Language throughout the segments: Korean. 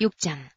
6장.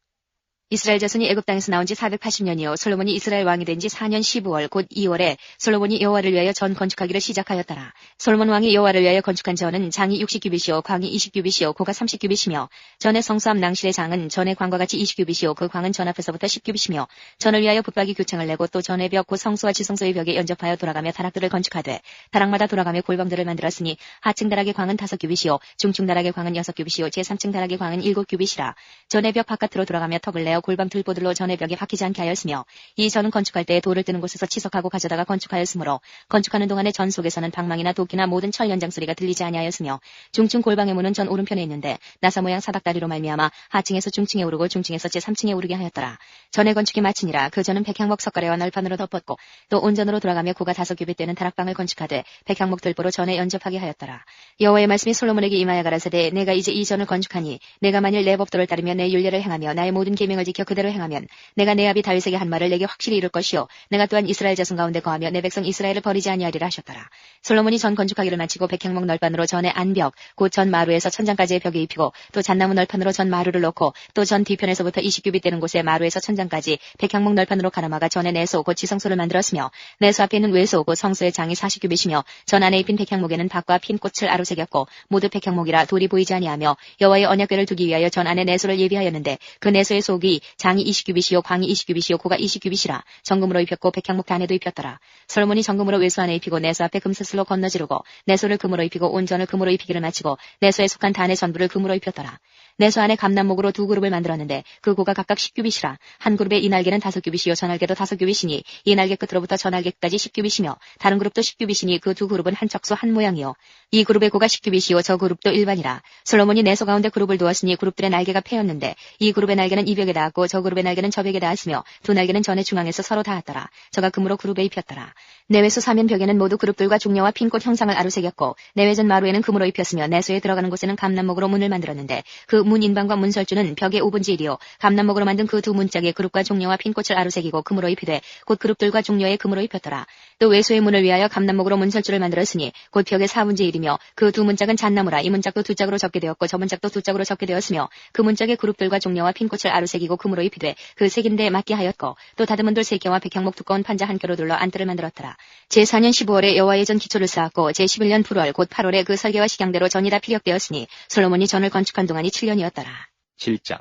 이스라엘 자손이 애굽 땅에서 나온 지 480년이요 솔로몬이 이스라엘 왕이 된 지 4년 15월 곧 2월에 솔로몬이 여호와를 위하여 전 건축하기를 시작하였더라. 솔로몬 왕이 여호와를 위하여 건축한 전은 장이 60규빗이요 광이 20규빗이요 고가 30규빗이며 전의 성소함 낭실의 장은 전의 광과 같이 20규빗이요 그 광은 전 앞에서부터 10규빗이며 전을 위하여 붙박이 교창을 내고 또 전의 벽 곧 성소와 지성소의 벽에 연접하여 돌아가며 다락들을 건축하되 다락마다 돌아가며 골방들을 만들었으니 하층 다락의 광은 5규빗이요 중층 다락의 광은 6규빗이요 제3층 다락의 광은 7규빗이라. 전의 벽 바깥으로 돌아가며 턱을 내어 골방 들보들로 전의 벽에 박히지 않게 하였으며 이 전은 건축할 때 돌을 뜨는 곳에서 치석하고 가져다가 건축하였으므로 건축하는 동안에 전 속에서는 방망이나 도끼나 모든 철 연장 소리가 들리지 아니하였으며 중층 골방의 문은 전 오른편에 있는데 나사 모양 사닥다리로 말미암아 하층에서 중층에 오르고 중층에서 제3층에 오르게 하였더라. 전의 건축이 마치니라. 그 전은 백향목 석가래와 널판으로 덮었고 또 온전으로 돌아가며 고가 5규빗 되는 다락방을 건축하되 백향목 들보로 전에 연접하게 하였더라. 여호와의 말씀이 솔로몬에게 임하여 가라사대 내가 이제 이 전을 건축하니 내가 만일 내 법도를 따르며 내 율례를 행하며 나의 모든 계명을 지켜 그대로 행하면 내가 내 아비 다윗에게 한 말을 내게 확실히 이룰 것이요 내가 또한 이스라엘 자손 가운데 거하며 내 백성 이스라엘을 버리지 아니하리라 하셨더라. 솔로몬이 전 건축하기를 마치고 백향목 널판으로 전의 안벽 곧 전 마루에서 천장까지의 벽에 입히고 또 잣나무 널판으로 전 마루를 놓고 또 전 뒤편에서부터 20규빗 되는 곳에 마루에서 천장까지 백향목 널판으로 가로막아 전에 내소 곧 지성소를 만들었으며 내소 앞에 있는 외소 곧 성소의 장이 40규빗이며 전 안에 입힌 백향목에는 박과 핀 꽃을 아로새겼고 모두 백향목이라 돌이 보이지 아니하며 여호와의 언약궤를 두기 위하여 전 안에 내소를 예비하였는데 그 내소의 속이 장이 20규빗이요 광이 20규빗이요 고가 20규빗이라. 정금으로 입혔고 백향목 단에도 입혔더라. 솔로몬이 정금으로 외소 안에 입히고 내소 앞에 금슬슬로 건너지르고 내소를 금으로 입히고 온 전을 금으로 입히기를 마치고 내소에 속한 단의 전부를 금으로 입혔더라. 내소 안에 감남목으로 2그룹을 만들었는데 그 고가 각각 10규빗이라. 한 그룹의 이 날개는 5규빗이요 전날개도 5규빗이니 이 날개 끝으로부터 전날개까지 10규빗이며 다른 그룹도 10규빗이니 그 2그룹은 한 척수 한 모양이요 이 그룹의 고가 10규빗이요 저 그룹도 일반이라. 솔로몬이 내소 가운데 그룹을 두었으니 그룹들의 날개가 패였는데 이 그룹의 날개는 이 벽에 닿았고 저 그룹의 날개는 저 벽에 닿았으며 두 날개는 전의 중앙에서 서로 닿았더라. 저가 금으로 그룹에 입혔더라. 내외소 사면 벽에는 모두 그룹들과 중녀와 핀꽃 형상을 아로새겼고 내외전 마루에는 금으로 입혔으며 내소에 들어가는 곳에는 감남목으로 문을 만들었는데 그 문 인방과 문설주는 벽의 5분의 1이요 감남목으로 만든 그 두 문짝에 그룹과 종려와 핀꽃을 아로새기고 금으로 입히되 곧 그룹들과 종려에 금으로 입혔더라. 또 외소의 문을 위하여 감남목으로 문설주를 만들었으니 곧 벽의 4분의 1이며 그 두 문짝은 잣나무라. 이 문짝도 2짝으로 접게 되었고 저 문짝도 2짝으로 접게 되었으며 그 문짝에 그룹들과 종려와 핀꽃을 아로새기고 금으로 입히되 그 색인데 맞게 하였고 또 다듬은 돌 3개와 백향목 두꺼운 판자 한 켜로 둘러 안뜰을 만들었더라. 제4년 15월에 여호와의 전 기초를 쌓았고 제11년 8월 곧 8월에 그 설계와 식양대로 전이 다 피력되었으니 솔로몬이 전을 건축한 동안이 7년이었더라. 7장.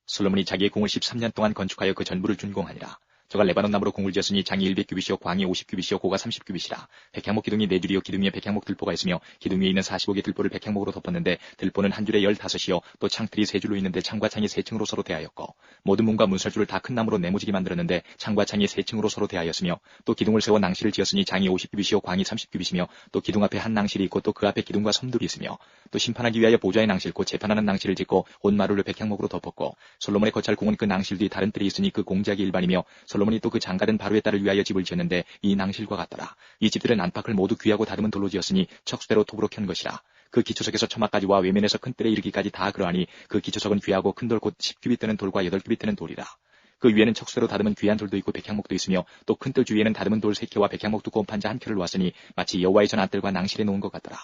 솔로몬이 자기의 궁을 13년 동안 건축하여 그 전부를 준공하니라. 저가 레바논 나무로 궁을 지었으니 장이 100규빗이요 광이 50규빗이요 고가 30규빗이라. 백향목 기둥이 4줄이요 기둥 위에 백향목 들보가 있으며 기둥 위에 있는 45개 들보를 백향목으로 덮었는데 들보는 한 줄에 15이요 또 창틀이 3줄로 있는데 창과 창이 3층으로 서로 대하였고 모든 문과 문설주를 다 큰 나무로 네모지게 만들었는데 창과 창이 3층으로 서로 대하였으며 또 기둥을 세워 낭실을 지었으니 장이 50규빗이요 광이 30규빗이며 또 기둥 앞에 한 낭실이 있고 또 그 앞에 기둥과 섬들이 있으며 또 심판하기 위하여 보좌의 낭실 곧 재판하는 낭실을 짓고 온 마루를 백향목으로 덮었고 솔로몬의 거찰 궁은 그 낭실 뒤 다른 뜰이 있으니 그 공작이 일반이며 솔로몬이 또 그 장가된 바로의 딸을 위하여 집을 지었는데 이 낭실과 같더라. 이 집들은 안팎을 모두 귀하고 다듬은 돌로 지었으니 척수대로 토브로 켠 것이라. 그 기초석에서 처마까지와 외면에서 큰 뜰에 이르기까지 다 그러하니 그 기초석은 귀하고 큰 돌 곧 10규빗 되는 돌과 8규빗 되는 돌이라. 그 위에는 척수대로 다듬은 귀한 돌도 있고 백향목도 있으며 또 큰 뜰 주위에는 다듬은 돌 3켜와 백향목 두꺼운 판자 한 켜를 놓았으니 마치 여호와의 전 안뜰과 낭실에 놓은 것 같더라.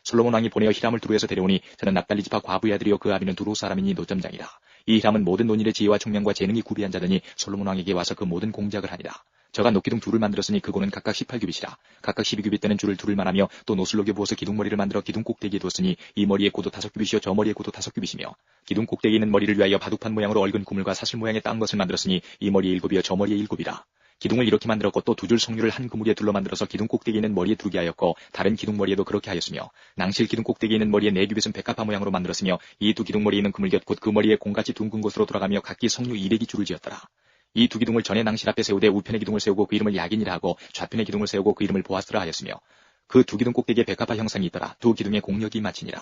솔로몬 왕이 보내어 히람을 두루에서 데려오니 저는 납달리 지파 과부의 아들이요 그 아비는 두루 사람이니 노점장이라. 이 히람은 모든 논일의 지혜와 총명과 재능이 구비한 자더니 솔로몬 왕에게 와서 그 모든 공작을 하니라. 저가 녹기둥 둘을 만들었으니 그 고는 각각 18규빗이라. 각각 12규빗 되는 줄을 둘을 말하며 또 노슬 녹여 부어서 기둥머리를 만들어 기둥 꼭대기에 두었으니 이 머리의 고도 5규빗이요 저 머리의 고도 5규빗이며 기둥 꼭대기에 있는 머리를 위하여 바둑판 모양으로 얽은 구물과 사슬 모양의 딴 것을 만들었으니 이 머리에 7이요 저 머리에 7이라. 기둥을 이렇게 만들었고 또 2줄 석류를 한 그물에 둘러 만들어서 기둥 꼭대기에 있는 머리에 두르게 하였고 다른 기둥 머리에도 그렇게 하였으며 낭실 기둥 꼭대기에 있는 머리에 4규빗은 백합화 모양으로 만들었으며 이 두 기둥 머리에 있는 그물곁 곧 그 머리에 공같이 둥근 곳으로 돌아가며 각기 석류 200이 줄을 지었더라. 이 두 기둥을 전에 낭실 앞에 세우되 우편의 기둥을 세우고 그 이름을 야긴이라 하고 좌편의 기둥을 세우고 그 이름을 보아스라 하였으며 그 두 기둥 꼭대기에 백합화 형상이 있더라. 두 기둥의 공력이 마치니라.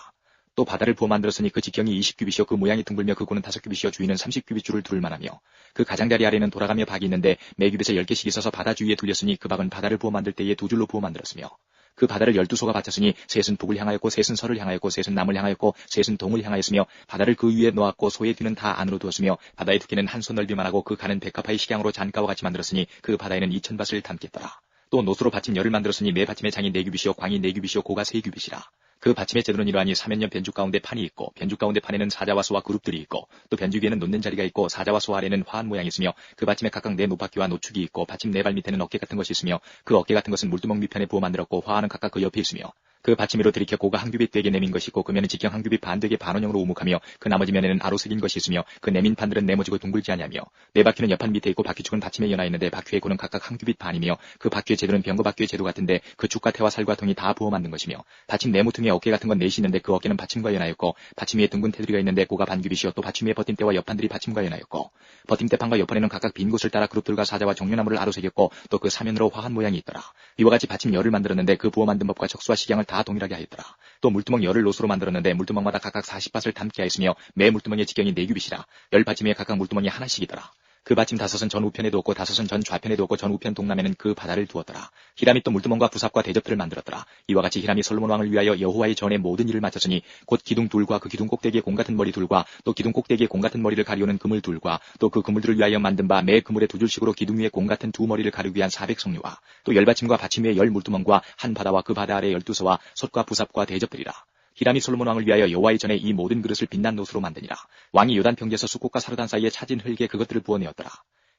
또 바다를 부어 만들었으니 그 직경이 20규빗이요 그 모양이 둥글며 그 고는 5규빗이요 주위는 30규빗 줄을 둘 만하며 그 가장자리 아래는 돌아가며 박이 있는데 매 규빗에 10개씩 있어서 바다 주위에 둘렸으니 그 박은 바다를 부어 만들 때에 2줄로 부어 만들었으며 그 바다를 12소가 받쳤으니 셋은 북을 향하였고 셋은 서를 향하였고 셋은 남을 향하였고 셋은 동을 향하였으며 바다를 그 위에 놓았고 소의 뒤는 다 안으로 두었으며 바다의 두께는 한 손 넓이만 하고 그 가는 백합화의 식양으로 잔가와 같이 만들었으니 그 바다에는 2000밭을 담겠더라. 또 노수로 받침 열을 만들었으니 매 받침의 장이 4규빗이요 광이 4규빗이요 고가 3규빗이라. 그 받침의 제도는 이러하니 사면옆 변죽 가운데 판이 있고 변죽 가운데 판에는 사자와 소와 그룹들이 있고 또 변죽 위에는 놓는 자리가 있고 사자와 소 아래는 화한 모양이 있으며 그 받침에 각각 네 노바퀴와 노축이 있고 받침 네 발 밑에는 어깨 같은 것이 있으며 그 어깨 같은 것은 물두멍 밑편에 부어 만들었고 화하는 각각 그 옆에 있으며 그 받침 위로 들이켜 고가 한 규빗 되게 내민 것이 있고 그 면은 직경 한 규빗 반 되게 반원형으로 우묵하며 그 나머지 면에는 아로 새긴 것이 있으며 그 내민 판들은 네모지고 둥글지 아니하며 네 바퀴는 옆판 밑에 있고 바퀴축은 받침에 연하 있는데 바퀴의 고는 각각 한 규빗 반이며 그 바퀴의 제도는 병거 바퀴의 제도 같은데 그 축과 태와 살과 통이 다 부어 만든 것이며 받침 네 모퉁이에 어깨 같은 건 넷이 있는데 그 어깨는 받침과 연하였고 받침 위에 둥근 테두리가 있는데 고가 반 규빗이요 또 받침 위에 버팀대와 옆판들이 받침과 연하였고 버팀대판과 옆판에는 각각 빈 곳을 따라 그룹들과 사자와 종려나무를 아로 새겼고 또 그 사면으로 화한 모양이 있더라. 이와 같이 받침 열을 만들었는데 그 부어 만든 법과 척수와 식양을 다 동일하게 하였더라. 또 물두멍 열을 노수로 만들었는데 물두멍마다 각각 40밭을 담게 하였으며 매 물두멍의 직경이 4규빗이라 열 받침에 각각 물두멍이 하나씩이더라. 그 받침 5은 전 우편에 두었고 5은 전 좌편에 두었고 전 우편 동남에는 그 바다를 두었더라. 히람이 또 물두멍과 부삽과 대접들을 만들었더라. 이와 같이 히람이 솔로몬 왕을 위하여 여호와의 전에 모든 일을 마쳤으니 곧 기둥 둘과 그 기둥 꼭대기에 공 같은 머리 둘과 또 기둥 꼭대기에 공 같은 머리를 가리우는 그물 둘과 또 그 그물들을 위하여 만든 바 매 그물에 두 줄씩으로 기둥 위에 공 같은 두 머리를 가리우기 위한 400성류와 또 열받침과 받침 위에 열 물두멍과 한 바다와 그 바다 아래 12서와 솥과 부삽과 대접들이라. 히람이 솔로몬 왕을 위하여 여호와의 전에 이 모든 그릇을 빛난 노수로 만드니라. 왕이 요단 평지에서 숫꽃과 사르단 사이에 차진 흙에 그것들을 부어내었더라.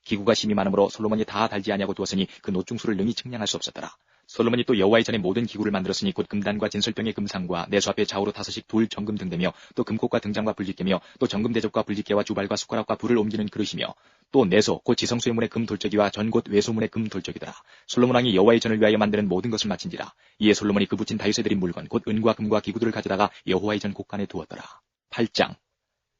기구가 심이 많으므로 솔로몬이 다 달지 아니하고 두었으니 그 노중수를 능히 측량할 수 없었더라. 솔로몬이 또 여호와의 전에 모든 기구를 만들었으니 곧 금단과 진설병의 금상과 내수 앞에 좌우로 5씩 돌 정금 등대며 또 금꽃과 등장과 불집게며 또 정금 대접과 불집게와 주발과 숟가락과 불을 옮기는 그릇이며 또 내소 곧 지성소의 문의 금 돌적이와 전곧 외소문의 금 돌적이더라. 솔로몬 왕이 여호와의 전을 위하여 만드는 모든 것을 마친지라. 이에 솔로몬이 그 붙인 다윗에 드린 물건 곧 은과 금과 기구들을 가져다가 여호와의 전 곳간에 두었더라. 8장.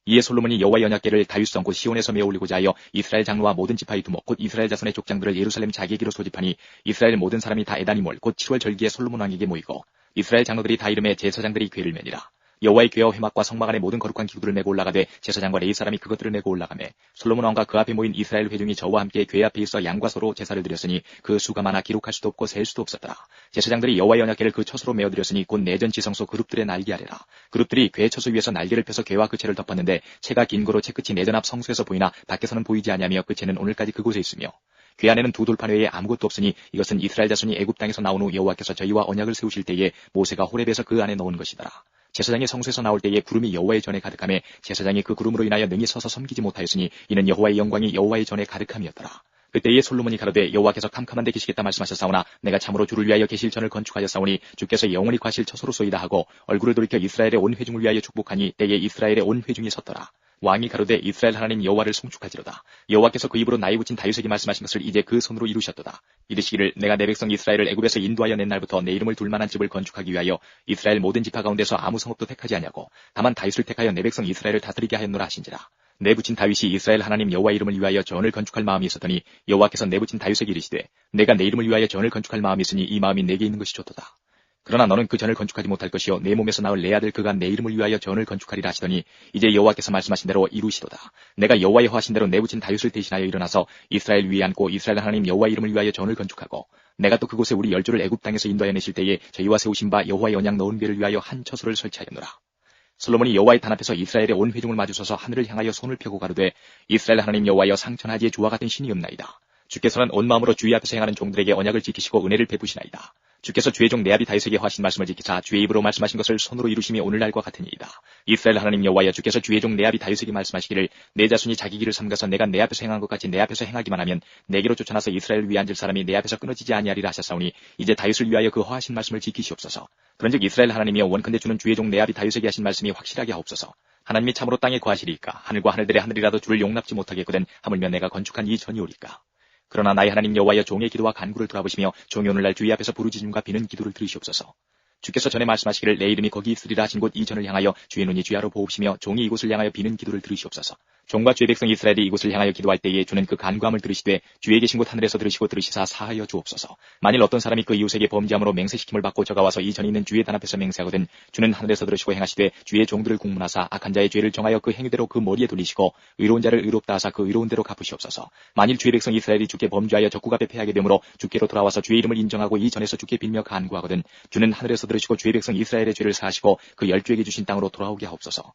이에 솔로몬이 여호와의 언약궤를 다윗성 곧 시온에서 메어 올리고자 하여 이스라엘 장로와 모든 지파의 두목 곧 이스라엘 자손의 족장들을 예루살렘 자기에게로 소집하니 이스라엘 모든 사람이 다 에다니몰 곧 7월 절기에 솔로몬 왕에게 모이고 이스라엘 장로들이 다 이름에 제사장들이 궤를 매니라. 여호와의 궤와 회막과 성막 안에 모든 거룩한 기구들을 메고 올라가되 제사장과 레위 사람이 그것들을 메고 올라가매 솔로몬 왕과 그 앞에 모인 이스라엘 회중이 저와 함께 궤 앞에 있어 양과 소로 제사를 드렸으니 그 수가 많아 기록할 수도 없고 셀 수도 없었더라. 제사장들이 여호와의 언약궤를 그 처소로 메어 드렸으니 곧 내전 지성소 그룹들의 날개 아래라. 그룹들이 궤 처소 위에서 날개를 펴서 궤와 그 채를 덮었는데 채가 긴 고로 채 끝이 내전 앞 성소에서 보이나 밖에서는 보이지 아니하며 그 채는 오늘까지 그곳에 있으며 궤 안에는 두 돌판 외에 아무것도 없으니 이것은 이스라엘 자손이 애굽 땅에서 나온 후 여호와께서 저희와 언약을 세우실 때에 모세가 호렙에서 그 안에 넣은 것이더라. 제사장이 성소에서 나올 때에 구름이 여호와의 전에 가득하며 제사장이 그 구름으로 인하여 능히 서서 섬기지 못하였으니 이는 여호와의 영광이 여호와의 전에 가득함이었더라. 그때에 솔로몬이 가로되 여호와께서 캄캄한 데 계시겠다 말씀하셨사오나 내가 참으로 주를 위하여 계실 전을 건축하였사오니 주께서 영원히 과실 처소로소이다 하고 얼굴을 돌이켜 이스라엘의 온 회중을 위하여 축복하니 때에 이스라엘의 온 회중이 섰더라. 왕이 가로되 이스라엘 하나님 여호와를 송축할지로다. 여호와께서 그 입으로 나의 붙인 다윗에게 말씀하신 것을 이제 그 손으로 이루셨도다. 이르시기를 내가 내 백성 이스라엘을 애굽에서 인도하여 낸 날부터 내 이름을 둘 만한 집을 건축하기 위하여 이스라엘 모든 지파 가운데서 아무 성읍도 택하지 아니하고 다만 다윗을 택하여 내 백성 이스라엘을 다스리게 하였노라 하신지라. 내 붙인 다윗이 이스라엘 하나님 여호와 이름을 위하여 전을 건축할 마음이 있었더니 여호와께서 내 붙인 다윗에게 이르시되 내가 내 이름을 위하여 전을 건축할 마음이 있으니 이 마음이 내게 있는 것이 좋도다. 그러나 너는 그 전을 건축하지 못할 것이요 내 몸에서 나올 내 아들 그가 내 이름을 위하여 전을 건축하리라 하시더니 이제 여호와께서 말씀하신 대로 이루시도다. 내가 여호와의 허하신 대로 내 붙인 다윗을 대신하여 일어나서 이스라엘 위에 앉고 이스라엘 하나님 여호와 이름을 위하여 전을 건축하고 내가 또 그곳에 우리 열조를 애굽 땅에서 인도하여 내실 때에 저희와 세우신 바 여호와의 언약 넣은 궤를 위하여 한 처소를 설치하였노라. 솔로몬이 여호와의 단 앞에서 이스라엘의 온 회중을 마주서서 하늘을 향하여 손을 펴고 가로되 이스라엘 하나님 여호와여 상천하지에 주와 같은 신이 없나이다. 주께서는 온 마음으로 주의 앞에서 행하는 종들에게 언약을 지키시고 은혜를 베푸시나이다. 주께서 주의 종 네압이 다윗에게 하신 말씀을 지키사 주의 입으로 말씀하신 것을 손으로 이루심이 오늘날과 같으니이다. 이스라엘 하나님 여호와여 주께서 주의 종 네압이 다윗에게 말씀하시기를 내 자손이 자기 길을 삼가서 내가 내 앞에서 행한 것 같이 내 앞에서 행하기만 하면 내게로 쫓아나서 이스라엘 위에 앉을 사람이 내 앞에서 끊어지지 아니하리라 하셨사오니 이제 다윗을 위하여 그 허하신 말씀을 지키시옵소서. 그런즉 이스라엘 하나님이여 원컨대 주는 주의 종 네압이 다윗에게 하신 말씀이 확실하게 하옵소서. 하나님이 참으로 땅에 거하시리이까 하늘과 하늘들의 하늘이라도 주를 용납지 못하겠거든 하물며 내가 건축한 이 전이 오리까. 그러나 나의 하나님 여호와여 종의 기도와 간구를 돌아보시며 종이 오늘날 주의 앞에서 부르짖음과 비는 기도를 들으시옵소서. 주께서 전에 말씀하시기를 내 이름이 거기 있으리라 하신 곳 이 전을 향하여 주의 눈이 주야로 보옵시며 종이 이곳을 향하여 비는 기도를 들으시옵소서. 종과 주의 백성 이스라엘이 이곳을 향하여 기도할 때에 주는 그 간구함을 들으시되 주의 계신 곳 하늘에서 들으시고 들으시사 사하여 주옵소서. 만일 어떤 사람이 그 이웃에게 범죄함으로 맹세시킴을 받고 저가 와서 이 전에 있는 주의 단 앞에서 맹세하거든 주는 하늘에서 들으시고 행하시되 주의 종들을 공문하사 악한 자의 죄를 정하여 그 행위대로 그 머리에 돌리시고 의로운 자를 의롭다 하사 그 의로운 대로 갚으시옵소서. 만일 주의 백성 이스라엘이 주께 범죄하여 적국 앞에 패하게 되므로 주께로 돌아와서 주의 이름을 인정하고 이 전에서 주께 빌며 간구하거든 주는 하늘에서 들으시고 주의 백성 이스라엘의 죄를 사하시고 그 열주에게 주신 땅으로 돌아오게 하옵소서.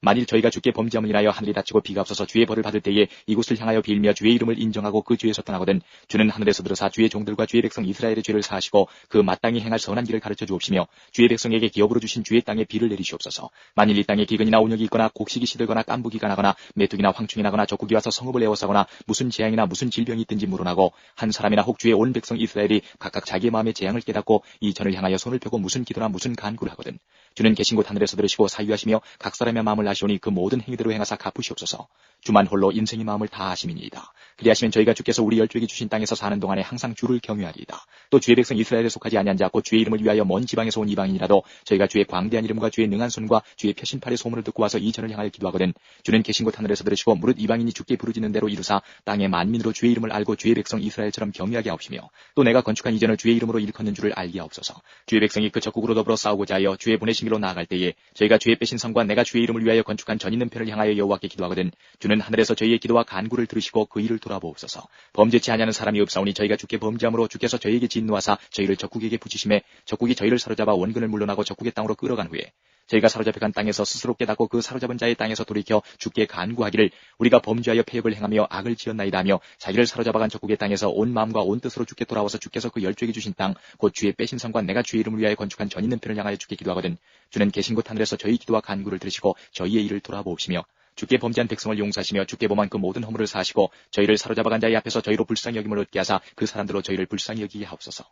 만일 저희가 주께 범죄함을 인하여 하늘이 닫히고 비가 없어서 주의 벌을 받을 때에 이곳을 향하여 빌며 주의 이름을 인정하고 그 죄에서 떠나거든 주는 하늘에서 들어사 주의 종들과 주의 백성 이스라엘의 죄를 사하시고 그 마땅히 행할 선한 길을 가르쳐 주옵시며 주의 백성에게 기업으로 주신 주의 땅에 비를 내리시옵소서. 만일 이 땅에 기근이나 온역이 있거나 곡식이 시들거나 깐부기가 나거나 메뚜기나 황충이 나거나 적국이 와서 성읍을 에워싸거나 무슨 재앙이나 무슨 질병이 있든지 물어나고 한 사람이나 혹 주의 온 백성 이스라엘이 각각 자기의 마음의 재앙을 깨닫고 이 전을 향하여 손을 펴고 무슨 기도나 무슨 간구를 하거든 주는 계신 곳 하늘에서 들으시고 사유하시며 각 사람의 마음을 아시오니 그 모든 행위대로 행하사 갚으시옵소서. 주만 홀로 인생의 마음을 다 아심이니이다. 그리하시면 저희가 주께서 우리 열조에게 주신 땅에서 사는 동안에 항상 주를 경외하리이다. 또 주의 백성 이스라엘에 속하지 아니한 자 곧 주의 이름을 위하여 먼 지방에서 온 이방인이라도 저희가 주의 광대한 이름과 주의 능한 손과 주의 표신팔의 소문을 듣고 와서 이 전을 향하여 기도하거든 주는 계신 곳 하늘에서 들으시고 무릇 이방인이 주께 부르짖는 대로 이루사 땅의 만민으로 주의 이름을 알고 주의 백성 이스라엘처럼 경외하게 하옵시며 또 내가 건축한 이 전을 주의 이름으로 일컫는 줄을 알게 하옵소서. 주의 백성이 그 적국으로 더불어 싸우고자 하여 주의 보내신 길로 나아갈 때에 저희가 주의 빼신 성과 내가 주의 이름을 위하여 건축한 전 있는 편을 향하여 여호와께 기도하거든 주는 하늘에서 저희의 기도와 간구를 들으시고 그 일을 돌아보옵소서. 범죄치 아니하는 사람이 없사오니 저희가 주께 범죄함으로 주께서 저희에게 진노하사 저희를 적국에게 붙이심에 적국이 저희를 사로잡아 원근을 물러나고 적국의 땅으로 끌어간 후에 저희가 사로잡혀간 땅에서 스스로 깨닫고 그 사로잡은 자의 땅에서 돌이켜 주께 간구하기를 우리가 범죄하여 폐역을 행하며 악을 지었나이다 하며 자기를 사로잡아간 적국의 땅에서 온 마음과 온 뜻으로 주께 돌아와서 주께서 그 열조에게 주신 땅 곧 주의 빼신 성과 내가 주의 이름을 위하여 건축한 전 있는 편을 향하여 주께 기도하거든 주는 계신 곳 하늘에서 저희 기도와 간구를 들으시고 저희의 일을 돌아보옵시며 주께 범죄한 백성을 용서하시며 주께 범한 그 모든 허물을 사하시고 저희를 사로잡아간 자의 앞에서 저희로 불쌍히 여김을 얻게 하사 그 사람들로 저희를 불쌍히 여기게 하옵소서.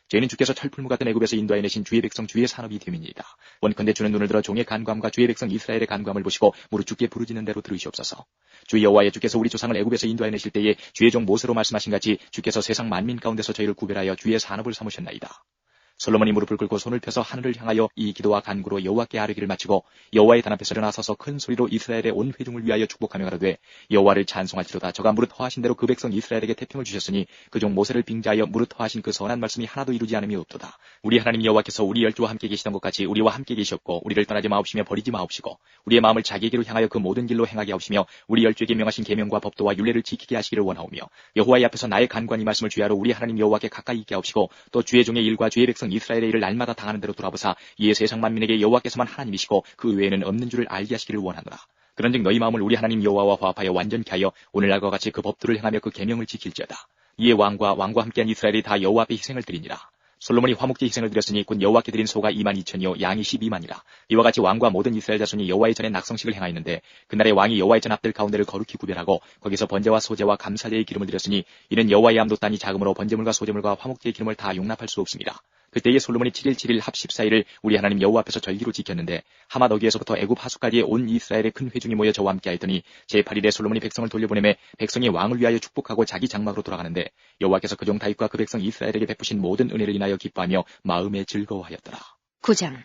저희는 주께서 철풀무 같은 애굽에서 인도하여 내신 주의 백성 주의 산업이 됨이니이다. 원컨대 주는 눈을 들어 종의 간구함과 주의 백성 이스라엘의 간구함을 보시고 무릇 주께 부르짖는 대로 들으시옵소서. 주 여호와여 주께서 우리 조상을 애굽에서 인도하여 내실 때에 주의 종 모세로 말씀하신 같이 주께서 세상 만민 가운데서 저희를 구별하여 주의 산업을 삼으셨나이다. 솔로몬이 무릎을 꿇고 손을 펴서 하늘을 향하여 이 기도와 간구로 여호와께 아뢰기를 마치고 여호와의 단 앞에서 일어나서서 큰 소리로 이스라엘의 온 회중을 위하여 축복하며 가로되 여호와를 찬송할지로다. 저가 무릇 허하신 대로 그 백성 이스라엘에게 태평을 주셨으니 그 종 모세를 빙자하여 무릇 허하신 그 선한 말씀이 하나도 이루지 않음이 없도다. 우리 하나님 여호와께서 우리 열조와 함께 계시던 것 같이 우리와 함께 계셨고 우리를 떠나지 마옵시며 버리지 마옵시고 우리의 마음을 자기에게로 향하여 그 모든 길로 행하게 하옵시며 우리 열조에게 명하신 계명과 법도와 율례를 지키게 하시기를 원하오며 여호와의 앞에서 나의 간구한 이 말씀을 주야로 우리 하나님 여호와께 가까이 있게 하옵시고 또 주의 종의 일과 주의 백성 이스라엘의 일을 날마다 당하는 대로 돌아보사 이에 세상 만민에게 여호와께서만 하나님이시고 그 외에는 없는 줄을 알게 하시기를 원하노라. 그런즉 너희 마음을 우리 하나님 여호와와 화합하여 완전케 하여 오늘날과 같이 그 법도를 행하며 그 계명을 지킬지어다. 이에 왕과 함께한 이스라엘이 다 여호와 앞에 희생을 드리니라. 솔로몬이 화목제 희생을 드렸으니 곧 여호와께 드린 소가 22,000이요 양이 12만이라. 이와 같이 왕과 모든 이스라엘 자손이 여호와의 전에 낙성식을 행하였는데 그날에 왕이 여호와의 전 앞들 가운데를 거룩히 구별하고 거기서 번제와 소제와 감사제의 기름을 드렸으니 이는 여호와의 암도단이 작음으로 번제물과 소제물과 화목제의 기름을 다 용납할 수 없습니다. 그때에 솔로몬이 7일 합 14일을 우리 하나님 여호와 앞에서 절기로 지켰는데 하맛 어귀에서부터 애굽 하숫까지에 온 이스라엘의 큰 회중이 모여 저와 함께 하였더니 제8일에 솔로몬이 백성을 돌려보내매 백성이 왕을 위하여 축복하고 자기 장막으로 돌아가는데 여호와께서 그 종 다윗과 그 백성 이스라엘에게 베푸신 모든 은혜를 인하여 기뻐하며 마음에 즐거워하였더라. 9장.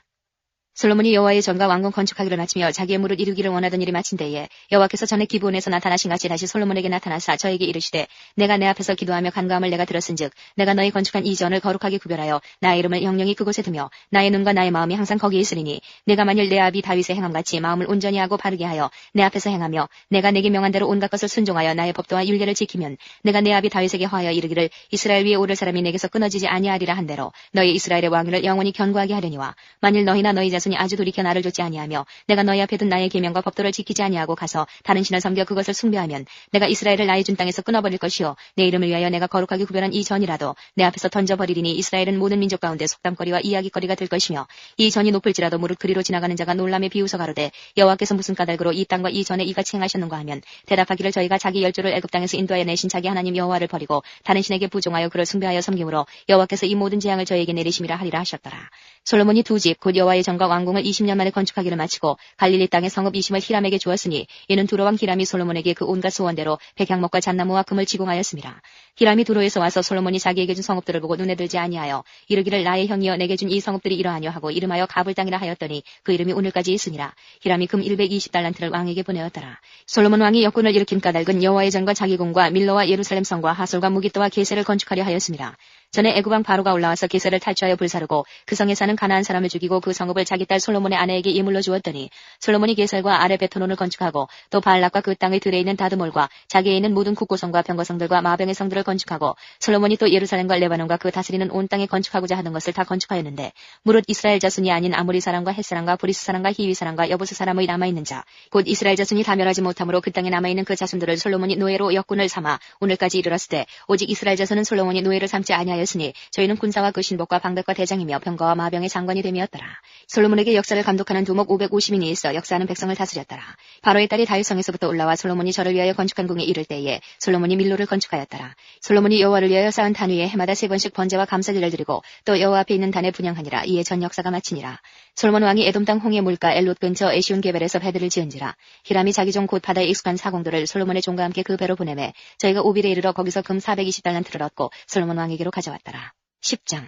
솔로몬이 여호와의 전과 왕궁 건축하기를 마치며 자기의 무릇 이루기를 원하던 일이 마친 때에 여호와께서 전에 기브온에서 나타나신 같이 다시 솔로몬에게 나타나사 저에게 이르시되 내가 내 앞에서 기도하며 간구함을 내가 들었은즉 내가 너희 건축한 이 전을 거룩하게 구별하여 나의 이름을 영영히 그곳에 두며 나의 눈과 나의 마음이 항상 거기에 있으리니 내가 만일 내 아비 다윗의 행함같이 마음을 온전히 하고 바르게 하여 내 앞에서 행하며 내가 내게 명한 대로 온갖 것을 순종하여 나의 법도와 율례를 지키면 내가 내 아비 다윗에게 화하여 이르기를 이스라엘 위에 오를 사람이 내게서 끊어지지 아니하리라 한 대로 너희 이스라엘의 왕위를 영원히 견고하게 하려니와 만일 너희나 너희 자손이 아주 돌이켜 나를 좇지 아니하며 내가 너희 앞에 둔 나의 계명과 법도를 지키지 아니하고 가서 다른 신을 섬겨 그것을 숭배하면 내가 이스라엘을 나의 준 땅에서 끊어버릴 것이요 내 이름을 위하여 내가 거룩하게 구별한 이 전이라도 내 앞에서 던져버리리니 이스라엘은 모든 민족 가운데 속담거리와 이야기거리가 될 것이며 이 전이 높을지라도 무릇 그리로 지나가는 자가 놀람에 비웃어 가로되 여호와께서 무슨 까닭으로 이 땅과 이 전에 이같이 행하셨는가 하면 대답하기를 저희가 자기 열조를 애굽 땅에서 인도하여 내신 자기 하나님 여호와를 버리고 다른 신에게 부종하여 그를 숭배하여 섬김으로 여호와께서 이 모든 재앙을 저에게 내리심이라 하리라 하셨더라. 솔로몬이 두 집 곧 여호와의 전과 왕궁을 20년 만에 건축하기를 마치고 갈릴리 땅의 성읍 이심을 히람에게 주었으니 이는 두로 왕 히람이 솔로몬에게 그 온갖 소원대로 백향목과 잣나무와 금을 지공하였습니다. 히람이 두로에서 와서 솔로몬이 자기에게 준 성읍들을 보고 눈에 들지 아니하여 이르기를 나의 형이여 내게 준 이 성읍들이 이러하뇨 하고 이름하여 가불 땅이라 하였더니 그 이름이 오늘까지 있으니라. 히람이 금 120달란트를 왕에게 보내었더라. 솔로몬 왕이 역군을 일으킨 까닭은 여호와의 전과 자기 궁과 밀로와 예루살렘 성과 하솔과 무깃도와 게세를 건축하려 하였습니다. 전에 애굽왕 바로가 올라와서 게셀을 탈취하여 불사르고 그 성에 사는 가나안 사람을 죽이고 그 성읍을 자기 딸 솔로몬의 아내에게 예물로 주었더니 솔로몬이 게셀과 아레 베토논을 건축하고 또 바알락과 그 땅의 들에 있는 다드몰과 자기에 있는 모든 국고성과 병거성들과 마병의 성들을 건축하고 솔로몬이 또 예루살렘과 레바논과 그 다스리는 온 땅에 건축하고자 하던 것을 다 건축하였는데 무릇 이스라엘 자손이 아닌 아모리 사람과 헷 사람과 브리스 사람과 히위 사람과 여부스 사람의 남아있는 자 곧 이스라엘 자손이 다 멸하지 못함으로 그 땅에 남아있는 그 자손들을 솔로몬이 노예로 역군을 삼아 오늘까지 이르렀을 때 오직 이스라엘 자손은 솔로몬이 노예를 삼지 아니하였으니 저희는 군사와 그 신복과 방백과 대장이며 병거와 마병의 장관이 됨이었더라. 솔로몬에게 역사를 감독하는 두목 550인이 있어 역사하는 백성을 다스렸더라. 바로의 딸이 다윗성에서부터 올라와 솔로몬이 저를 위하여 건축한 궁에 이를 때에 솔로몬이 밀로를 건축하였더라. 솔로몬이 여호와를 위하여 쌓은 단 위에 해마다 3번씩 번제와 감사제를 드리고 또 여호와 앞에 있는 단에 분향하니라. 이에 전 역사가 마치니라. 솔로몬 왕이 에돔 땅 홍해 물가 엘롯 근처 에시온 게벨에서 배들을 지은지라. 히람이 자기 종 곧 바다에 익숙한 사공들을 솔로몬의 종과 함께 그 배로 보내매 저희가 오빌에 이르러 거기서 금 420달란트를 얻고 솔로몬 왕에게로 가져왔더라. 10장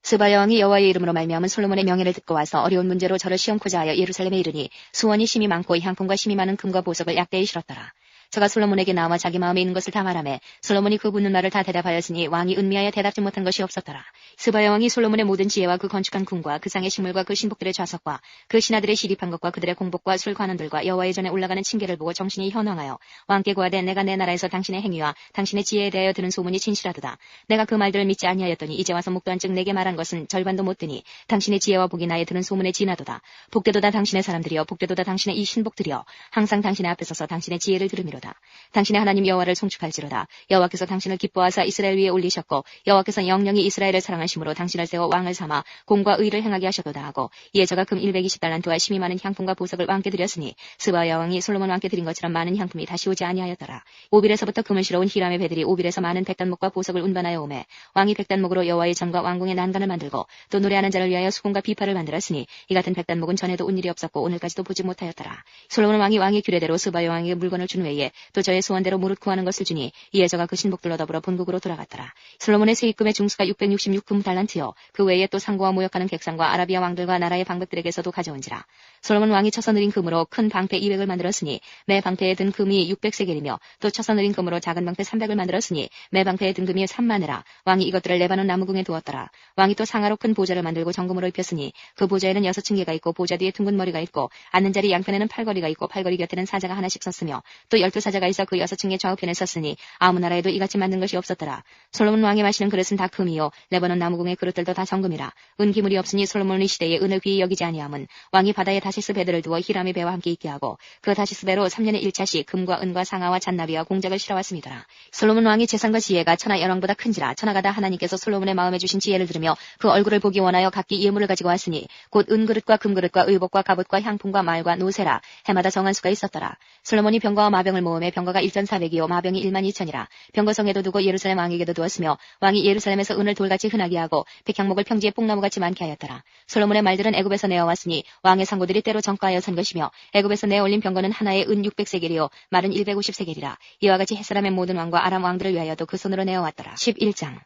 스바 여왕이 여호와의 이름으로 말미암은 솔로몬의 명예를 듣고 와서 어려운 문제로 저를 시험코자 하여 예루살렘에 이르니 수원이 심이 많고 향품과 심이 많은 금과 보석을 약대히 실었더라. 저가 솔로몬에게 나와 자기 마음에 있는 것을 다 말하매 솔로몬이 그 묻는 말을 다 대답하였으니 왕이 은미하여 대답지 못한 것이 없었더라. 스바 여왕이 솔로몬의 모든 지혜와 그 건축한 궁과 그 상의 식물과 그 신복들의 좌석과 그 신하들의 시립한 것과 그들의 공복과 술 관원들과 여호와의 전에 올라가는 징계를 보고 정신이 현황하여 왕께 고하되 내가 내 나라에서 당신의 행위와 당신의 지혜에 대하여 들은 소문이 진실하도다. 내가 그 말들을 믿지 아니하였더니 이제 와서 묵도한즉 내게 말한 것은 절반도 못 드니 당신의 지혜와 복이 나에 들은 소문에 진하도다. 복되도다 당신의 사람들이여 복되도다 당신의 이 신복들이여 항상 당신의 앞에 서서 당신의 지혜를 들으미로다. 당신의 하나님 여호와를 송축할지로다. 여호와께서 당신을 기뻐하사 이스라엘 위에 올리셨고 여호와께서 영영이 이스라엘을 사랑하심으로 당신을 세워 왕을 삼아 공과 의를 행하게 하셨도다 하고 이에 저가 금 120달란트와 심이 많은 향품과 보석을 왕께 드렸으니 스바 여왕이 솔로몬 왕께 드린 것처럼 많은 향품이 다시 오지 아니하였더라. 오빌에서부터 금을 실어온 히람의 배들이 오빌에서 많은 백단목과 보석을 운반하여 오매 왕이 백단목으로 여호와의 전과 왕궁의 난간을 만들고 또 노래하는 자를 위하여 수공과 비파를 만들었으니 이 같은 백단목은 전에도 온 일이 없었고 오늘까지도 보지 못하였더라. 솔로몬 왕이 왕의 규례대로 스바 여왕에게 물건을 준 외에 또 저의 소원대로 무릇 구하는 것을 주니 이에 저가 그 신복들로 더불어 본국으로 돌아갔더라. 솔로몬의 세입금의 중수가 666금 달란트요 그 외에 또 상고와 모역하는 객상과 아라비아 왕들과 나라의 방백들에게서도 가져온지라. 솔로몬 왕이 쳐서 느린 금으로 큰 방패 200을 만들었으니 매 방패에 든 금이 600세겔이며 또 쳐서 느린 금으로 작은 방패 300을 만들었으니 매 방패에 든 금이 3만회라. 왕이 이것들을 레바논 나무궁에 두었더라. 왕이 또 상하로 큰 보좌를 만들고 정금으로 입혔으니 그 보좌에는 6층계가 있고 보좌 뒤에 둥근 머리가 있고 앉는 자리 양편에는 팔걸이가 있고 팔걸이 곁에는 사자가 하나씩 섰으며 또 12사자가 있어 그 6층의 좌우편에 섰으니 아무 나라에도 이같이 만든 것이 없었더라. 솔로몬 왕이 마시는 그릇은 다 금이요 레바논 나무궁의 그릇들도 다 정금이라. 은기물이 없으니 솔로몬의 시대에 은을 귀히 여기지 아니함은 왕이 바다에 다시스 배들을 두어 히람의 배와 함께 있게 하고 그 다시스 배로 3년에 1차씩 금과 은과 상아와 잔나비와 공작을 실어왔음이더라. 솔로몬 왕이 재산과 지혜가 천하 열왕보다 큰지라. 천하가 다 하나님께서 솔로몬의 마음에 주신 지혜를 들으며 그 얼굴을 보기 원하여 각기 예물을 가지고 왔으니 곧 은그릇과 금그릇과 의복과 갑옷과 향품과 말과 노새라. 해마다 정한 수가 있었더라. 솔로몬이 병거와 마병을 모음에 병거가 1,400이요 마병이 12,000이라. 병거성에도 두고 예루살렘 왕에게도 두었으며 왕이 예루살렘에서 은을 돌같이 흔하게 하고 백향목을 평지에 뽕나무같이 많게 하였더라. 솔로몬의 말들은 애굽에서 내어왔으니 왕의 상고들이 때로 정가하여 산 것이며 애굽에서 내어올린 병거는 하나에 은 600세겔이요 말은 150세겔이라. 이와 같이 햇사람의 모든 왕과 아람 왕들을 위하여도 그 손으로 내어왔더라. 11장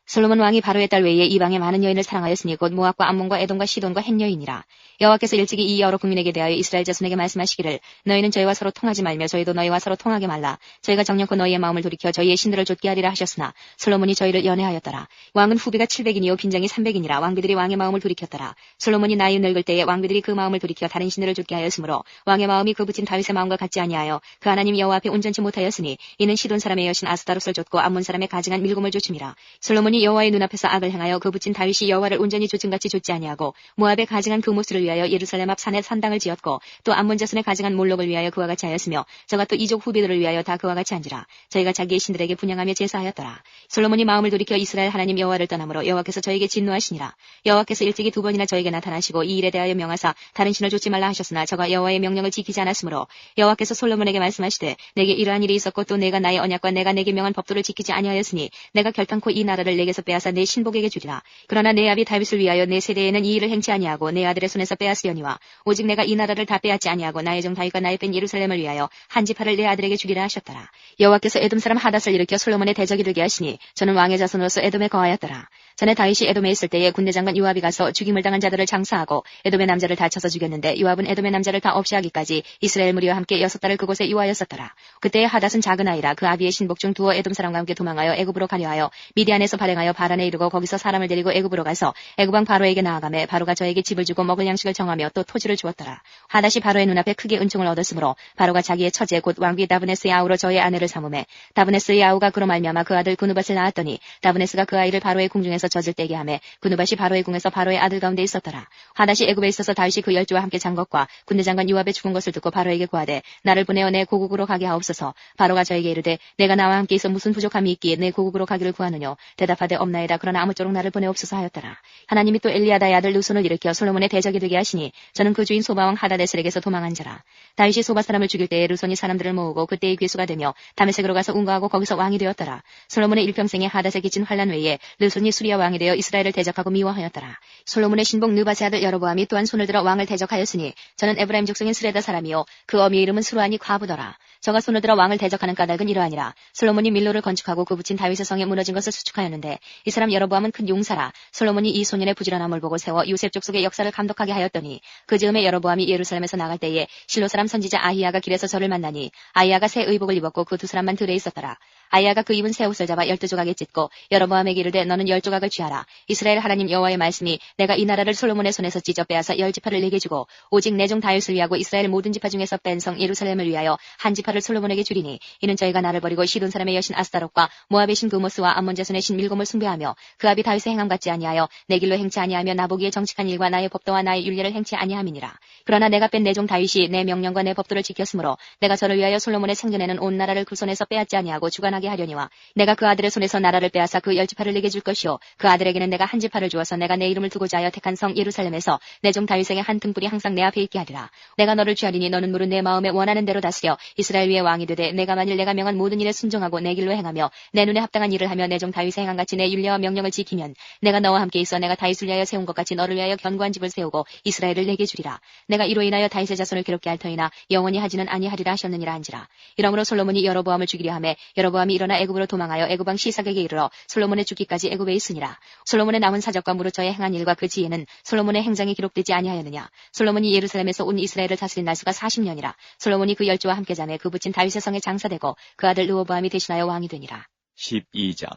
솔로몬 왕이 바로의 딸 외에 이방의 많은 여인을 사랑하였으니 곧 모압과 암몬과 에돔과 시돈과 헷 여인이라. 여호와께서 일찍이 이 여러 국민에게 대하여 이스라엘 자손에게 말씀하시기를 너희는 저희와 서로 통하지 말며 저희도 너희와 서로 통하게 말라. 저희가 정령코 너희의 마음을 돌이켜 저희의 신들을 좇게 하리라 하셨으나 솔로몬이 저희를 연애하였더라. 왕은 후비가 700인이요 빈장이 300인이라. 왕비들이 왕의 마음을 돌이켰더라. 솔로몬이 나이 늙을 때에 왕비들이 그 마음을 돌이켜 다른 신들을 좇게 하였으므로 왕의 마음이 그 붙인 다윗의 마음과 같지 아니하여 그 하나님 여호와 앞에 온전치 못하였으니 이는 시돈 사람의 여신 아스다롯을 좇고 암몬 사람의 가증한 밀곰을 좇음이라. 솔로몬이 여호와의 눈앞에서 악을 행하여 그 붙인 다윗이 여호와를 온전히 좇음같이 좇지 아니하고 모압의 가증한 그 모스를 위하여 예루살렘 앞 산에 산당을 지었고 또 암몬 자손의 가증한 몰록을 위하여 그와 같이 하였으며 저가 또 이족 후비들을 위하여 다 그와 같이 한지라. 저희가 자기의 신들에게 분향하며 제사하였더라. 솔로몬이 마음을 돌이켜 이스라엘 하나님 여호와를 떠나므로 여호와께서 저에게 진노하시니라. 여호와께서 일찍이 2번이나 저에게 나타나시고 이 일에 대하여 명하사 다른 신을 좇지 말라 하셨으나 저가 여호와의 명령을 지키지 않았으므로 여호와께서 솔로몬에게 말씀하시되 내게 이러한 일이 있었고 또 내가 나의 언약과 내가 내게 명한 법도를 지키지 아니하였으니 내가 결단코 이 나라를 내게서 빼앗아 내 신복에게 주리라. 그러나 내 아비 다윗을 위하여 내 세대에는 이 일을 행치 아니하고 내 아들의 손에서 빼앗으려니와 오직 내가 이 나라를 다 빼앗지 아니하고 나의 종 다윗과 나의 뺀 예루살렘을 위하여 한 지파를 내 아들에게 주리라 하셨더라. 여호와께서 에돔 사람 하닷을 일으켜 솔로몬의 대적이 되게 하시니 저는 왕의 자손으로서 에돔에 거하였더라. 전에 다윗이 에돔에 있을 때에 군대 장관 요압이 가서 죽임을 당한 자들을 장사하고 에돔의 남자를 다 쳐서 죽였는데 요압은 에돔의 남자를 다 없이 하기까지 이스라엘 무리와 함께 6달을 그곳에 유하였었더라. 그때에 하닷은 작은 아이라 그 아비의 신복 중 두어 에돔 사람과 함께 도망하여 애굽으로 가려 하여 미디안에서 발행한 수행하여 바란에 이르고 거기서 사람을 데리고 애굽으로 가서 애굽 왕 바로에게 나아가매 바로가 저에게 집을 주고 먹을 양식을 정하며 또 토지를 주었더라. 하닷이 바로의 눈앞에 크게 은총을 얻었으므로 바로가 자기의 처제 곧 왕비 다브네스의 아우로 저의 아내를 삼음해 다브네스의 아우가 그로 말미암아 그 아들 구누밧을 낳았더니 다브네스가 그 아이를 바로의 궁중에서 젖을 떼게 하매 구누밧이 바로의 궁에서 바로의 아들 가운데 있었더라. 하닷이 애굽에 있어서 다윗이 그 열조와 함께 잔 것과 군대 장관 요압의 죽은 것을 듣고 바로에게 고하되 나를 보내어 내 고국으로 가게 하옵소서. 바로가 저에게 이르되 내가 나와 함께 있어 무슨 부족함이 있기에 내 고국으로 가기를 구하느뇨. 대답하되 없나이다. 그러나 아무쪼록 나를 보내옵소서 하였더라. 하나님이 또 엘리야다의 아들 누손을 일으켜 솔로몬의 대적이 되게 하시니 저는 그 주인 소바왕 하다데셀에게서 도망한 자라. 다윗이 소바 사람을 죽일 때에 르손이 사람들을 모으고 그때의 괴수가 되며 다메섹으로 가서 운거하고 거기서 왕이 되었더라. 솔로몬의 일평생에 하닷에 끼친 환란 외에 르손이 수리아 왕이 되어 이스라엘을 대적하고 미워하였더라. 솔로몬의 신복 느바세 아들 여로보암이 또한 손을 들어 왕을 대적하였으니 저는 에브라임 족속인 스레다 사람이요 그 어미의 이름은 스루아니 과부더라. 저가 손을 들어 왕을 대적하는 까닭은 이러하니라. 솔로몬이 밀로를 건축하고 그 붙인 다윗의 성에 무너진 것을 수축하였는데 이 사람 여로보암은 큰 용사라. 솔로몬이 이 소년의 부지런함을 보고 세워 요셉 족속의 역사를 감독하게 하였더니 그 즈음에 여로보암이 예루살렘에서 나갈 때에 실로 사람 선지자 아히야가 길에서 저를 만나니 아히야가 새 의복을 입었고 그 두 사람만 들에 있었더라. 아히야가 그 입은 새 옷을 잡아 12조각에 찢고 여로보암에게 이르되 너는 10조각을 취하라. 이스라엘 하나님 여호와의 말씀이 내가 이 나라를 솔로몬의 손에서 찢어 빼앗아 10지파를 내게 주고 오직 내 종 다윗을 위하고 이스라엘 모든 지파 중에서 뺀 성 예루살렘을 위하여 한 지파를 솔로몬에게 주리니 이는 저희가 나를 버리고 시돈 사람의 여신 아스타롯과 모압의 신 그모스와 암몬 자손의 신 밀곰을 숭배하며 그 아비 다윗의 행함 같지 아니하여 내 길로 행치 아니하며 나보기에 정직한 일과 나의 법도와 나의 율례를 행치 아니함이니라. 그러나 내가 뺀 내 종 다윗이 내 명령과 내 법도를 지켰으므로 내가 저를 위하여 솔로몬의 생전에는 온 나라를 그 손에서 빼앗지 아니하고 주관하게 하려니와 내가 그 아들의 손에서 나라를 빼앗아 그 10지파를 내게 줄 것이요 그 아들에게는 내가 한 지파를 주어서 내가 내 이름을 두고자 하여 택한 성 예루살렘에서 내 종 다윗에게 한 등불이 항상 내 앞에 있게 하리라. 내가 너를 취하리니 너는 무릇 내 마음에 원하는 대로 다스려 이스라엘 위에 왕이 되되 내가 만일 내가 명한 모든 일에 순종하고 내 길로 행하며 내 눈에 합당한 일을 하며 내 종 다윗의 행함같이 내 율례와 명령을 지키면 내가 너와 함께 있어 내가 다윗을 위하여 세운 것 같이 너를 위하여 견고한 집을 세우고 이스라엘을 내게 주리라. 내가 이로 인하여 다윗의 자손을 괴롭게 할 터이나 영원히 하지는 아니하리라 하셨느니라 한지라. 이러므로 솔로몬이 여로보암을 죽이려 하매 여로보암이 일어나 애굽으로 도망하여 애굽 왕 시삭에게 이르러 솔로몬의 죽기까지 애굽에 있으니라. 솔로몬의 남은 사적과 무릇 저의 행한 일과 그 지혜는 솔로몬의 행장이 기록되지 아니하였느냐. 솔로몬이 예루살렘에서 온 이스라엘을 다스린 날수가 40년이라. 솔로몬이 그 열조와 함께 자매 그 붙인 다윗의 성에 장사되고 그 아들 르호보암이 대신하여 왕이 되니라. 12장.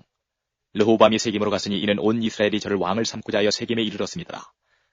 르호보암이 세겜으로 갔으니 이는 온 이스라엘이 저를 왕을 삼고자 하여 세겜에 이르렀습니다.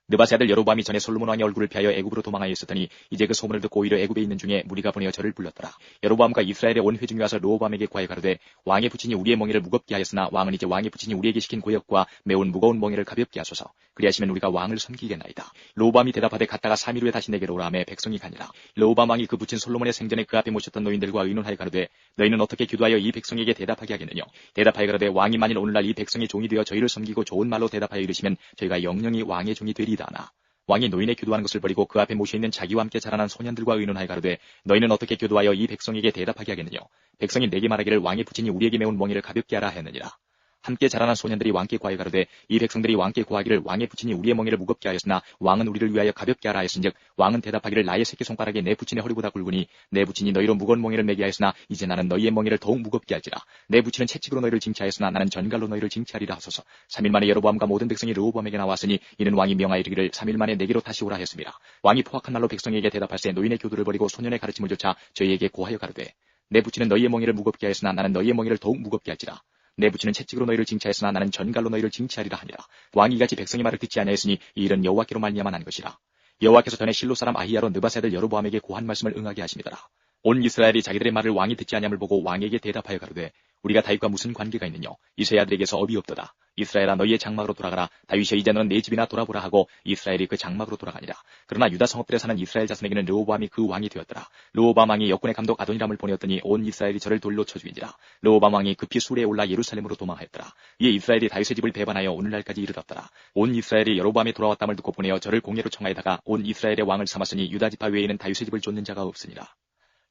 느바세 아들 여로보암이 전에 솔로몬 왕의 얼굴을 피하여 애굽으로 도망하여 있었더니 이제 그 소문을 듣고 오히려 애굽에 있는 중에 무리가 보내어 저를 불렀더라. 여로보암과 이스라엘의 온 회중이 와서 르호보암에게 구하여 가로되 왕의 부친이 우리의 멍에를 무겁게 하였으나 왕은 이제 왕의 부친이 우리에게 시킨 고역과 매운 무거운 멍에를 가볍게 하소서. 그리하시면 우리가 왕을 섬기겠나이다. 르호보암이 대답하되 갔다가 3일 후에 다시 내게로 오라 하매 백성이 가니라. 르호보암 왕이 그 부친 솔로몬의 생전에 그 앞에 모셨던 노인들과 의논하여 가로되 너희는 어떻게 교도하여 이 백성에게 대답하게 하겠느냐. 대답하여 가로되 왕이 만일 오늘날 이 백성이 종이 되어 저희를 섬기고 좋은 말로 대답하여 이르시면 저희가 영영이 왕의 종이 되리이다 하나. 왕이 노인의 교도하는 것을 버리고 그 앞에 모셔있는 자기와 함께 자라난 소년들과 의논하여 가로되 너희는 어떻게 교도하여 이 백성에게 대답하게 하겠느냐. 백성이 내게 말하기를 왕의 부친이 우리에게 매운 멍에를 가볍게 하라 하였느니라. 함께 자라난 소년들이 왕께 구하여 가로되 이 백성들이 왕께 구하기를 왕의 부친이 우리의 멍에를 무겁게 하였으나 왕은 우리를 위하여 가볍게 하라 하였은즉 왕은 대답하기를 나의 새끼손가락에 내 부친의 허리보다 굵으니 내 부친이 너희로 무거운 멍에를 매게 하였으나 이제 나는 너희의 멍에를 더욱 무겁게 할지라. 내 부친은 채찍으로 너희를 징치하였으나 나는 전갈로 너희를 징치하리라 하소서. 3일 만에 여로보암과 모든 백성이 르호보암에게 나왔으니 이는 왕이 명하여 이르기를 3일 만에 내게로 다시 오라 하였습니다. 왕이 포악한 말로 백성에게 대답할세 노인의 교도를 버리고 소년의 가르침을 조차 저희에게 고하여 가로되 내 부친은 너희의 멍에를 무겁게 하였으나 나는 너희의 멍에를 더욱 무겁게 할지라. 내 부친은 채찍으로 너희를 징치하였으나 나는 전갈로 너희를 징치하리라 하니라. 왕이 이같이 백성의 말을 듣지 아니하였으니 이 일은 여호와께로 말미암아 난 것이라. 여호와께서 전에 실로 사람 아히야로 느바세 아들 여로보암에게 고한 말씀을 응하게 하심이더라. 온 이스라엘이 자기들의 말을 왕이 듣지 아니함을 보고 왕에게 대답하여 가로되 우리가 다윗과 무슨 관계가 있느냐. 이새의 아들에게서 업이 없도다. 이스라엘아 너희의 장막으로 돌아가라. 다윗이 이제 너는 내 집이나 돌아보라 하고 이스라엘이 그 장막으로 돌아가니라. 그러나 유다 성읍들에 사는 이스라엘 자손에게는 르호보암이 그 왕이 되었더라. 르호보암 왕이 역군의 감독 아도니람을 보내었더니 온 이스라엘이 저를 돌로 쳐 죽인지라. 르호보암 왕이 급히 수레에 올라 예루살렘으로 도망하였더라. 이에 이스라엘이 다윗의 집을 배반하여 오늘날까지 이르렀더라. 온 이스라엘이 여로보암이 돌아왔담을 듣고 보내어 저를 공예로 청하에다가 온 이스라엘의 왕을 삼았으니 유다 지파 외에는 다윗의 집을 쫓는 자가 없으니라.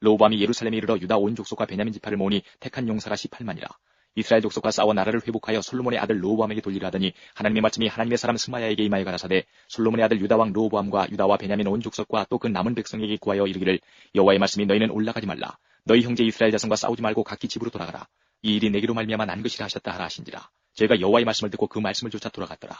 르호보암이 예루살렘에 이르러 유다 온 족속과 베냐민 지파를 모으니 택한 용사가 18만이라. 이스라엘 족속과 싸워 나라를 회복하여 솔로몬의 아들 르호보암에게 돌리라 하더니 하나님의 말씀이 하나님의 사람 스마야에게 임하여 가라사대 솔로몬의 아들 유다 왕 르호보암과 유다와 베냐민 온 족속과 또 그 남은 백성에게 구하여 이르기를 여호와의 말씀이 너희는 올라가지 말라. 너희 형제 이스라엘 자손과 싸우지 말고 각기 집으로 돌아가라. 이 일이 내게로 말미암아 난 것이라 하셨다 하라 하신지라. 저희가 여호와의 말씀을 듣고 그 말씀을 쫓아 돌아갔더라.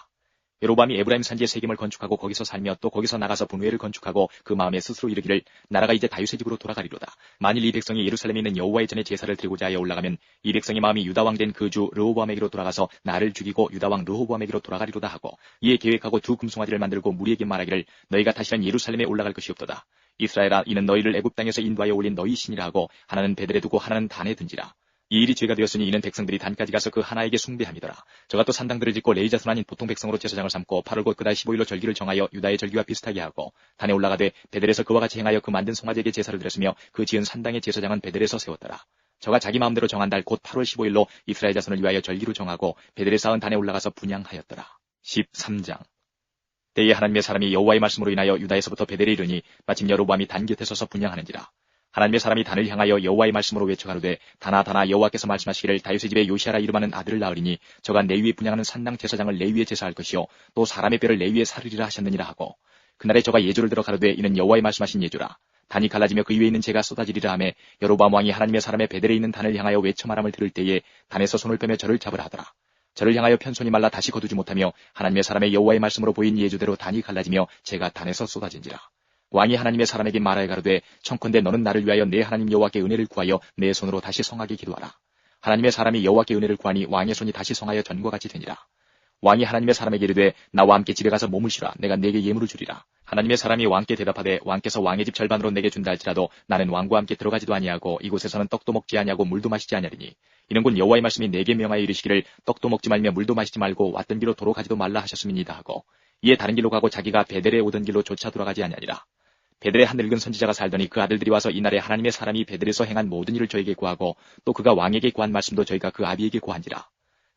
여로보암이 에브라임 산지에 세겜을 건축하고 거기서 살며 또 거기서 나가서 분회를 건축하고 그 마음에 스스로 이르기를 나라가 이제 다윗의 집으로 돌아가리로다. 만일 이 백성이 예루살렘에 있는 여호와의 전에 제사를 드리고자 하여 올라가면 이 백성의 마음이 유다 왕 된 그 주 르호보암에게로 돌아가서 나를 죽이고 유다 왕 르호보암에게로 돌아가리로다 하고 이에 계획하고 두 금송아지를 만들고 무리에게 말하기를 너희가 다시는 예루살렘에 올라갈 것이 없도다. 이스라엘아 이는 너희를 애굽 땅에서 인도하여 올린 너희 신이라 하고 하나는 베델에 두고 하나는 단에 둔지라. 이 일이 죄가 되었으니 이는 백성들이 단까지 가서 그 하나에게 숭배함이더라. 저가 또 산당들을 짓고 레위 자손 아닌 보통 백성으로 제사장을 삼고 8월 곧 그달 15일로 절기를 정하여 유다의 절기와 비슷하게 하고 단에 올라가되 베델에서 그와 같이 행하여 그 만든 송아지에게 제사를 드렸으며 그 지은 산당의 제사장은 베델에서 세웠더라. 저가 자기 마음대로 정한 달 곧 8월 15일로 이스라엘 자손을 위하여 절기로 정하고 베델에 쌓은 단에 올라가서 분향하였더라. 13장 때에 하나님의 사람이 여호와의 말씀으로 인하여 유다에서부터 베델에 이르니 마침 여로보암이 단 곁에 서서 분향하는지라. 하나님의 사람이 단을 향하여 여호와의 말씀으로 외쳐가로되 다나 여호와께서 말씀하시기를 다윗의 집에 요시아라 이름하는 아들을 낳으리니 저가 내 위에 분향하는 산당 제사장을 내 위에 제사할 것이요 또 사람의 뼈를 내 위에 사르리라 하셨느니라 하고 그날에 저가 예조를 들어 가로되 이는 여호와의 말씀하신 예조라. 단이 갈라지며 그 위에 있는 재가 쏟아지리라 하매 여로보암 왕이 하나님의 사람의 베델에 있는 단을 향하여 외쳐 말함을 들을 때에 단에서 손을 빼며 저를 잡으라 하더라. 저를 향하여 편손이 말라 다시 거두지 못하며 하나님의 사람의 여호와의 말씀으로 보인 예조대로 단이 갈라지며 재가 단에서 쏟아진지라. 왕이 하나님의 사람에게 말하여 가로되 청컨대 너는 나를 위하여 내 하나님 여호와께 은혜를 구하여 내 손으로 다시 성하게 기도하라. 하나님의 사람이 여호와께 은혜를 구하니 왕의 손이 다시 성하여 전과 같이 되니라. 왕이 하나님의 사람에게 이르되 나와 함께 집에 가서 몸을 쉬라. 내가 네게 예물을 주리라. 하나님의 사람이 왕께 대답하되 왕께서 왕의 집 절반으로 내게 준다 할지라도 나는 왕과 함께 들어가지도 아니하고 이곳에서는 떡도 먹지 아니하고 물도 마시지 아니하리니 이는 곧 여호와의 말씀이 내게 명하여 이르시기를 떡도 먹지 말며 물도 마시지 말고 왔던 길로 도로 가지도 말라 하셨음이니이다 하고 이에 다른 길로 가고 자기가 베델에 오던 길로 쫓아 돌아가지 아니하니라. 베델에 한 늙은 선지자가 살더니 그 아들들이 와서 이날에 하나님의 사람이 베델에서 행한 모든 일을 저에게 구하고 또 그가 왕에게 구한 말씀도 저희가 그 아비에게 구한지라.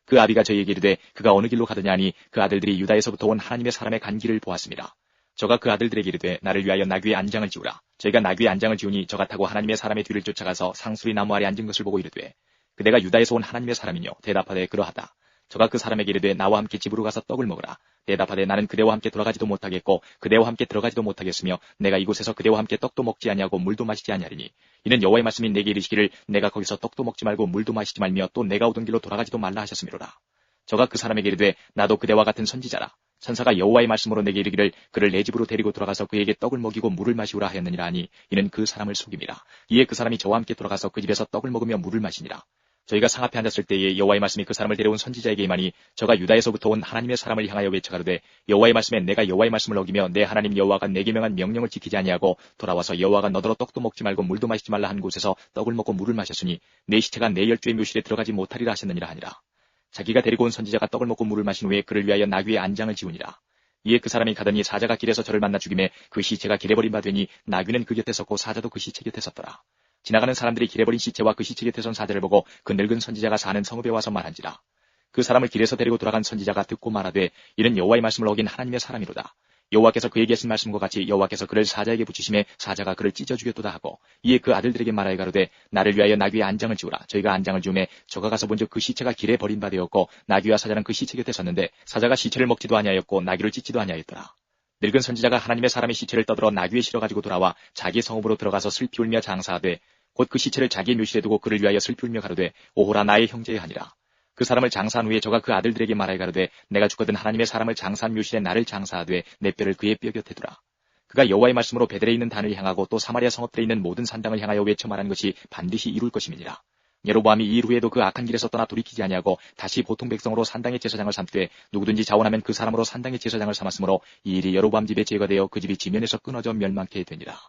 그 아비가 저희에게 이르되 그가 어느 길로 가더냐 하니 그 아들들이 유다에서부터 온 하나님의 사람의 간 길을 보았습니다. 저가 그 아들들에게 이르되 나를 위하여 나귀의 안장을 지우라. 저희가 나귀의 안장을 지우니 저가 타고 하나님의 사람의 뒤를 쫓아가서 상수리 나무 아래 앉은 것을 보고 이르되 그대가 유다에서 온 하나님의 사람이뇨. 대답하되 그러하다. 저가 그 사람에게 이르되 나와 함께 집으로 가서 떡을 먹으라. 대답하되 나는 그대와 함께 돌아가지도 못하겠고 그대와 함께 들어가지도 못하겠으며 내가 이곳에서 그대와 함께 떡도 먹지 아니하고 물도 마시지 아니하리니 이는 여호와의 말씀이 내게 이르시기를 내가 거기서 떡도 먹지 말고 물도 마시지 말며 또 내가 오던 길로 돌아가지도 말라 하셨음이로라. 저가 그 사람에게 이르되 나도 그대와 같은 선지자라. 천사가 여호와의 말씀으로 내게 이르기를 그를 내 집으로 데리고 돌아가서 그에게 떡을 먹이고 물을 마시우라 하였느니라 하니 이는 그 사람을 속임이라. 이에 그 사람이 저와 함께 돌아가서 그 집에서 떡을 먹으며 물을 마시니라. 저희가 상 앞에 앉았을 때에 여호와의 말씀이 그 사람을 데려온 선지자에게 임하니 저가 유다에서부터 온 하나님의 사람을 향하여 외쳐가로되 여호와의 말씀에 내가 여호와의 말씀을 어기며 내 하나님 여호와가 내게 명한 명령을 지키지 아니하고 돌아와서 여호와가 너더러 떡도 먹지 말고 물도 마시지 말라 한 곳에서 떡을 먹고 물을 마셨으니 내 시체가 내 열조의 묘실에 들어가지 못하리라 하셨느니라 하니라. 자기가 데리고 온 선지자가 떡을 먹고 물을 마신 후에 그를 위하여 나귀의 안장을 지우니라. 이에 그 사람이 가더니 사자가 길에서 저를 만나 죽임에 그 시체가 길에 버린 바 되니 나귀는 그 곁에 섰고 사자도 그 시체 곁에 섰더라. 지나가는 사람들이 길에 버린 시체와 그 시체 곁에 선 사자를 보고 그 늙은 선지자가 사는 성읍에 와서 말한지라. 그 사람을 길에서 데리고 돌아간 선지자가 듣고 말하되 이는 여호와의 말씀을 어긴 하나님의 사람이로다. 여호와께서 그에게 하신 말씀과 같이 여호와께서 그를 사자에게 붙이심에 사자가 그를 찢어 죽였도다 하고 이에 그 아들들에게 말하여 가로되 나를 위하여 나귀의 안장을 지우라. 저희가 안장을 지우매 저가 가서 본즉 그 시체가 길에 버린 바 되었고 나귀와 사자는 그 시체 곁에 섰는데 사자가 시체를 먹지도 아니하였고 나귀를 찢지도 아니하였더라. 늙은 선지자가 하나님의 사람의 시체를 떠들어 나귀에 실어가지고 돌아와 자기 성읍으로 들어가서 슬피 울며 장사하되 곧 그 시체를 자기의 묘실에 두고 그를 위하여 슬피 울며 가로되 오호라 나의 형제여 하니라. 그 사람을 장사한 후에 저가 그 아들들에게 말하여 가로되 내가 죽거든 하나님의 사람을 장사한 묘실에 나를 장사하되 내 뼈를 그의 뼈 곁에 두라. 그가 여호와의 말씀으로 베델에 있는 단을 향하고 또 사마리아 성읍들에 있는 모든 산당을 향하여 외쳐 말하는 것이 반드시 이룰 것임이니라. 여로보암이 이 일 후에도 그 악한 길에서 떠나 돌이키지 아니하고 다시 보통 백성으로 산당의 제사장을 삼되 누구든지 자원하면 그 사람으로 산당의 제사장을 삼았으므로 이 일이 여로보암 집에 죄가 되어 그 집이 지면에서 끊어져 멸망케 되니라.